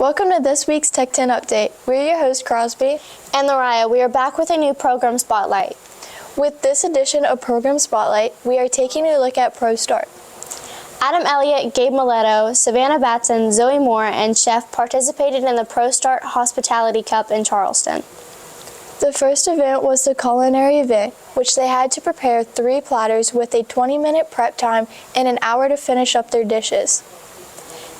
Welcome to this week's Tech 10 Update. We're your hosts, Crosby and Lariah. We are back with a new Program Spotlight. With this edition of Program Spotlight, we are taking a look at ProStart. Adam Elliott, Gabe Miletto, Savannah Batson, Zoe Moore, and Chef participated in the ProStart Hospitality Cup in Charleston. The first event was the culinary event, which they had to prepare 3 platters with a 20-minute prep time and an hour to finish up their dishes.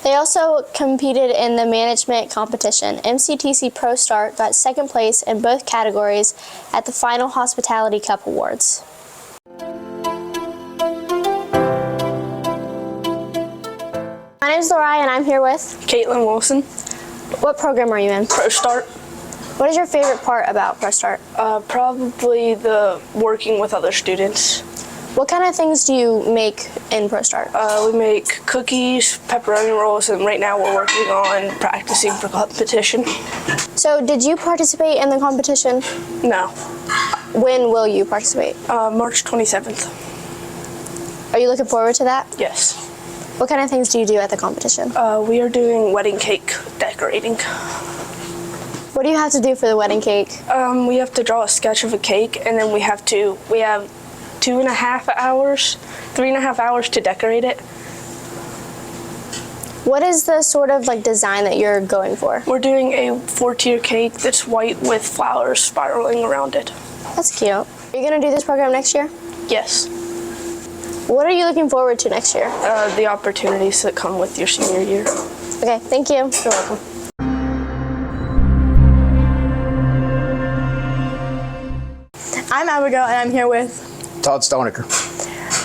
They also competed in the management competition. MCTC ProStart got second place in both categories at the final Hospitality Cup Awards. My name is Lariah and I'm here with Caitlin Wilson. What program are you in? ProStart. What is your favorite part about ProStart? Probably the working with other students. What kind of things do you make in ProStart? We make cookies, pepperoni rolls, and right now we're working on practicing for competition. So did you participate in the competition? No. When will you participate? March 27th. Are you looking forward to that? Yes. What kind of things do you do at the competition? We are doing wedding cake decorating. What do you have to do for the wedding cake? We have to draw a sketch of a cake, and then we have 3.5 hours to decorate it. What is the sort of design that you're going for? We're doing a 4-tier cake that's white with flowers spiraling around it. That's cute. Are you going to do this program next year? Yes. What are you looking forward to next year? The opportunities that come with your senior year. Okay, thank you. You're welcome. I'm Abigail and I'm here with Todd Stoniker.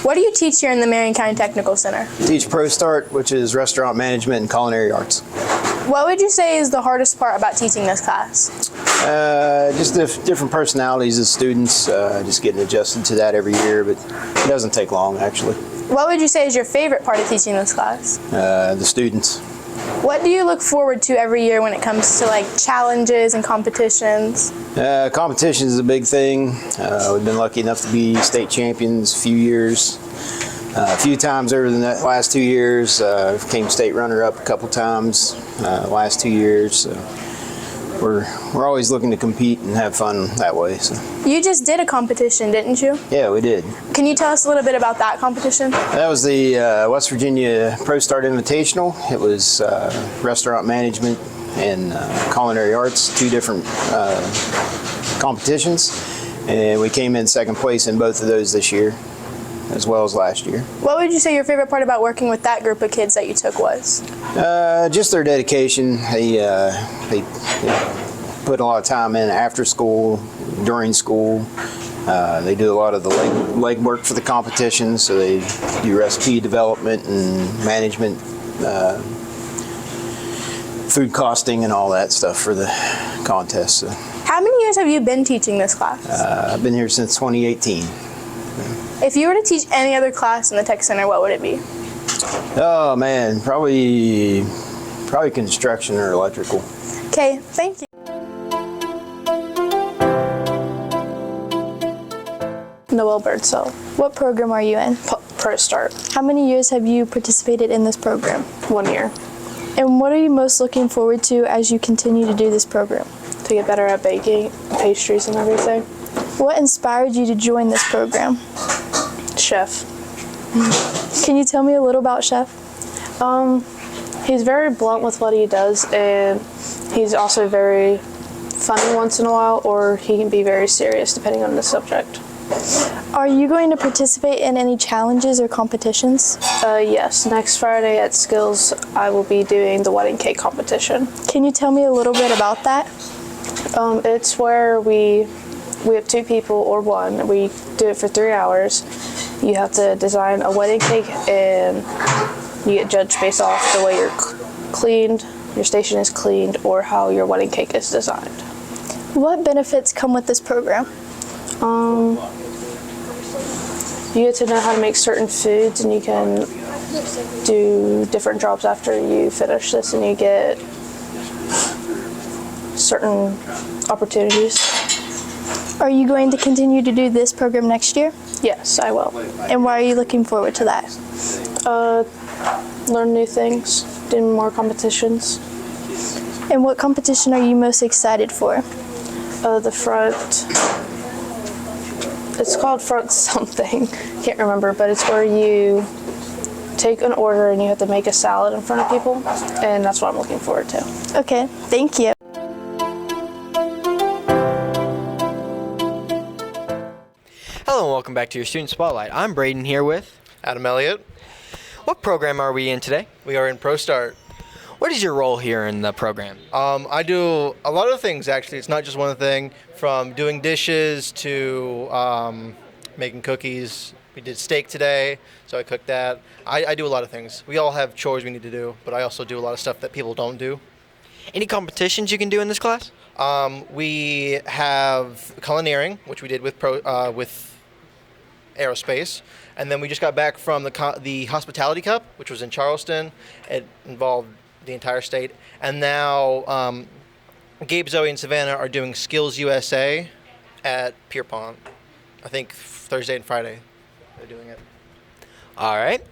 What do you teach here in the Marion County Technical Center? Teach ProStart, which is restaurant management and culinary arts. What would you say is the hardest part about teaching this class? Just different personalities of students, just getting adjusted to that every year, but it doesn't take long actually. What would you say is your favorite part of teaching this class? The students. What do you look forward to every year when it comes to challenges and competitions? Competition is a big thing. We've been lucky enough to be state champions a few years. A few times over the last 2 years. Became state runner-up a couple times last 2 years. So we're always looking to compete and have fun that way. So. You just did a competition, didn't you? Yeah, we did. Can you tell us a little bit about that competition? That was the West Virginia ProStart Invitational. It was restaurant management and culinary arts, 2 different competitions, and we came in second place in both of those this year, as well as last year. What would you say your favorite part about working with that group of kids that you took was? Just their dedication. They put a lot of time in after school, during school. They do a lot of the leg work for the competition, so they do recipe development and management, food costing and all that stuff for the contest. So. How many years have you been teaching this class? I've been here since 2018. If you were to teach any other class in the Tech Center, what would it be? Oh man, probably construction or electrical. Okay, thank you. Noel Birdsell. What program are you in? ProStart. How many years have you participated in this program? 1 year. And what are you most looking forward to as you continue to do this program? To get better at baking, pastries, and everything. What inspired you to join this program? Chef. Can you tell me a little about Chef? He's very blunt with what he does, and he's also very funny once in a while, or he can be very serious depending on the subject. Are you going to participate in any challenges or competitions? Yes, next Friday at Skills, I will be doing the wedding cake competition. Can you tell me a little bit about that? It's where we have 2 people or 1. We do it for 3 hours. You have to design a wedding cake, and you get judged based off the way you're cleaned, your station is cleaned, or how your wedding cake is designed. What benefits come with this program? You get to know how to make certain foods, and you can do different jobs after you finish this, and you get certain opportunities. Are you going to continue to do this program next year? Yes, I will. And why are you looking forward to that? Learn new things, do more competitions. And what competition are you most excited for? The front, it's called front something, can't remember, but it's where you take an order and you have to make a salad in front of people, and that's what I'm looking forward to. Okay, thank you. Hello and welcome back to your Student Spotlight. I'm Braden here with... Adam Elliott. What program are we in today? We are in ProStart. What is your role here in the program? I do a lot of things, actually. It's not just one thing, from doing dishes to making cookies. We did steak today, so I cooked that. I do a lot of things. We all have chores we need to do, but I also do a lot of stuff that people don't do. Any competitions you can do in this class? We have culinary, which we did with aerospace, and then we just got back from the Hospitality Cup, which was in Charleston. It involved the entire state, and now Gabe, Zoe, and Savannah are doing Skills USA at Pierpont. I think Thursday and Friday they're doing it. All right.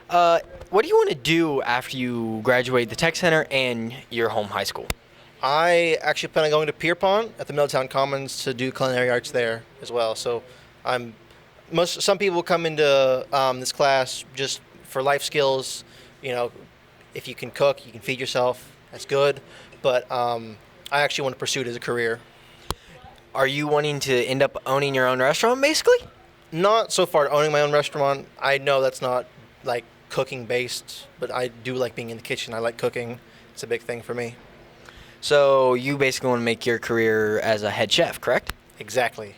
What do you want to do after you graduate the Tech Center and your home high school? I actually plan on going to Pierpont at the Middletown Commons to do culinary arts there as well. So some people come into this class just for life skills. You know, if you can cook, you can feed yourself, that's good. But I actually want to pursue it as a career. Are you wanting to end up owning your own restaurant, basically? Not so far owning my own restaurant. I know that's not like cooking based, but I do like being in the kitchen. I like cooking. It's a big thing for me. So you basically want to make your career as a head chef, correct? Exactly.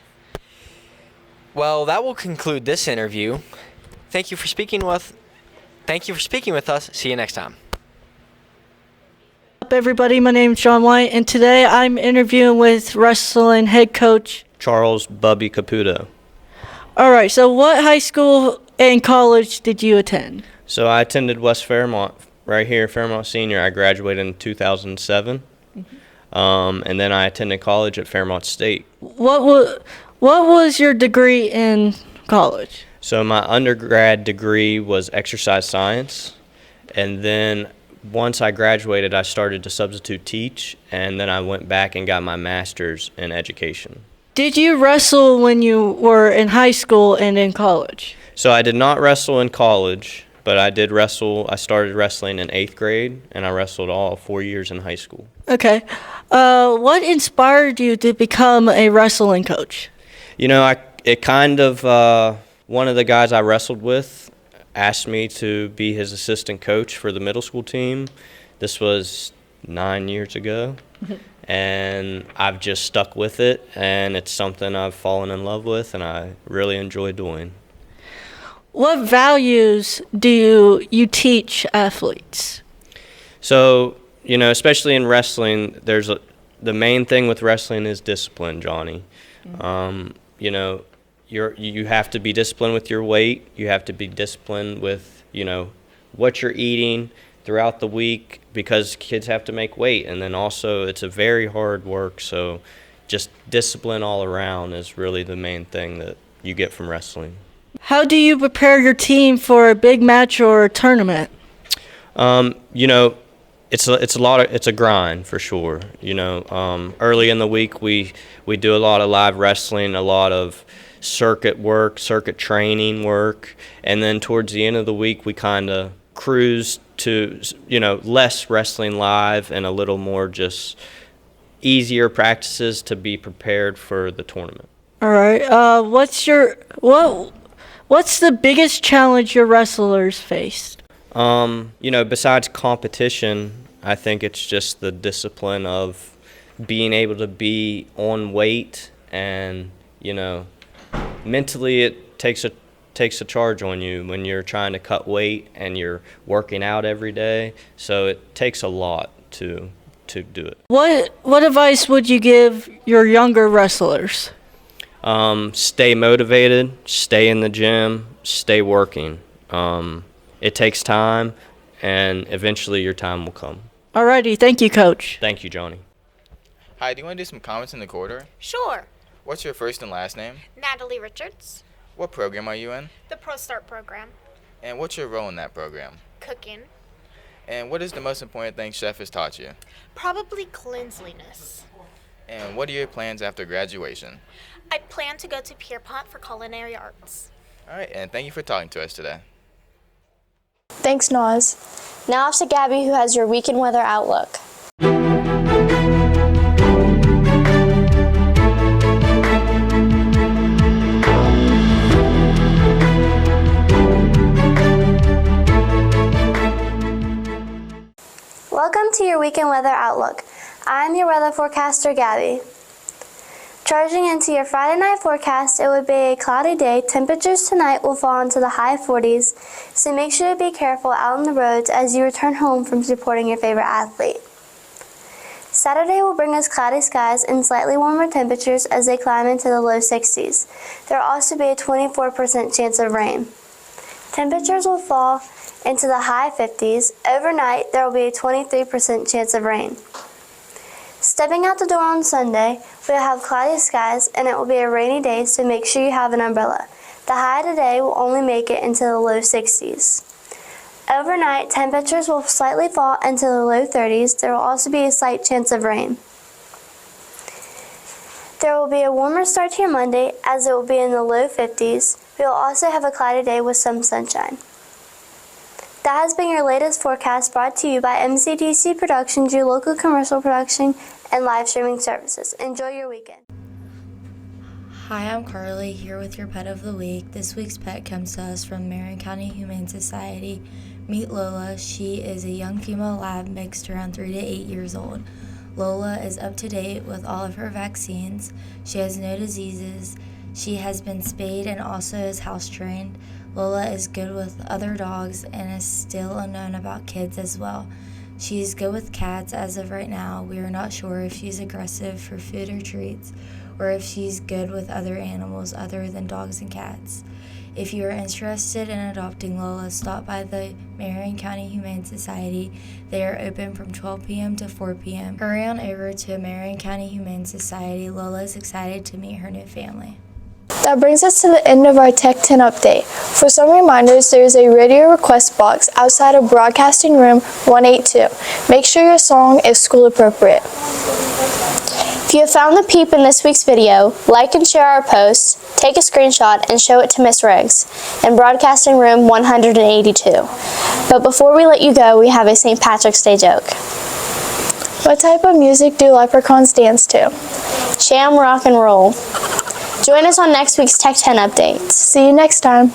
Well, that will conclude this interview. Thank you for speaking with us. See you next time. Up everybody, my name's John White, and today I'm interviewing with wrestling head coach Charles Bubby Caputo. All right, so what high school and college did you attend? So I attended West Fairmont, right here, Fairmont Senior. I graduated in 2007, and then I attended college at Fairmont State. What was your degree in college? So my undergrad degree was exercise science, and then once I graduated, I started to substitute teach, and then I went back and got my master's in education. Did you wrestle when you were in high school and in college? So I did not wrestle in college, but I did wrestle. I started wrestling in 8th grade, and I wrestled all 4 years in high school. Okay. What inspired you to become a wrestling coach? You know, one of the guys I wrestled with asked me to be his assistant coach for the middle school team. This was 9 years ago, and I've just stuck with it, and it's something I've fallen in love with, and I really enjoy doing. What values do you teach athletes? So, you know, especially in wrestling, the main thing with wrestling is discipline, Johnny. You know, you have to be disciplined with your weight. You have to be disciplined with, you know, what you're eating throughout the week, because kids have to make weight. And then also it's a very hard work. So just discipline all around is really the main thing that you get from wrestling. How do you prepare your team for a big match or a tournament? You know, it's a grind for sure. You know, early in the week we do a lot of live wrestling, a lot of circuit work, circuit training work, and then towards the end of the week we kind of cruise to, you know, less wrestling live and a little more just easier practices to be prepared for the tournament. All right. What's the biggest challenge your wrestlers faced? You know, besides competition, I think it's just the discipline of being able to be on weight, and, you know, mentally it takes a charge on you when you're trying to cut weight and you're working out every day. So it takes a lot to do it. What advice would you give your younger wrestlers? Stay motivated, stay in the gym, stay working. It takes time, and eventually your time will come. Alrighty, thank you, Coach. Thank you, Johnny. Hi, do you want to do some comments in the corridor? Sure. What's your first and last name? Natalie Richards, What program are you in? the ProStart program, And what's your role in that program? cooking. And what is the most important thing Chef has taught you? Probably cleanliness. And what are your plans after graduation? I plan to go to Pierpont for culinary arts. All right, and thank you for talking to us today. Thanks, Naz. Now off to Gabby, who has your weekend weather outlook. Welcome to your weekend weather outlook. I'm your weather forecaster, Gabby. Charging into your Friday night forecast, it would be a cloudy day. Temperatures tonight will fall into the high 40s, so make sure to be careful out on the roads as you return home from supporting your favorite athlete. Saturday will bring us cloudy skies and slightly warmer temperatures as they climb into the low 60s. There will also be a 24% chance of rain. Temperatures will fall into the high 50s. Overnight, there will be a 23% chance of rain. Stepping out the door on Sunday, we'll have cloudy skies and it will be a rainy day, so make sure you have an umbrella. The high today will only make it into the low 60s. Overnight, temperatures will slightly fall into the low 30s. There will also be a slight chance of rain. There will be a warmer start to your Monday as it will be in the low 50s. We will also have a cloudy day with some sunshine. That has been your latest forecast brought to you by MCTC Productions, your local commercial production and live streaming services. Enjoy your weekend. Hi, I'm Carly, here with your pet of the week. This week's pet comes to us from Marion County Humane Society. Meet Lola. She is a young female lab mixed around 3 to 8 years old. Lola is up to date with all of her vaccines. She has no diseases. She has been spayed and also is house trained. Lola is good with other dogs and is still unknown about kids as well. She's good with cats as of right now. We are not sure if she's aggressive for food or treats, or if she's good with other animals other than dogs and cats. If you are interested in adopting Lola, stop by the Marion County Humane Society. They are open from 12 p.m. to 4 p.m. Hurry on over to Marion County Humane Society. Lola is excited to meet her new family. That brings us to the end of our Tech 10 update. For some reminders, there is a radio request box outside of Broadcasting Room 182. Make sure your song is school appropriate. If you have found the peep in this week's video, like and share our post, take a screenshot and show it to Miss Riggs in Broadcasting Room 182. But before we let you go, we have a St. Patrick's Day joke. What type of music do leprechauns dance to? Sham rock and roll. Join us on next week's Tech 10 updates. See you next time.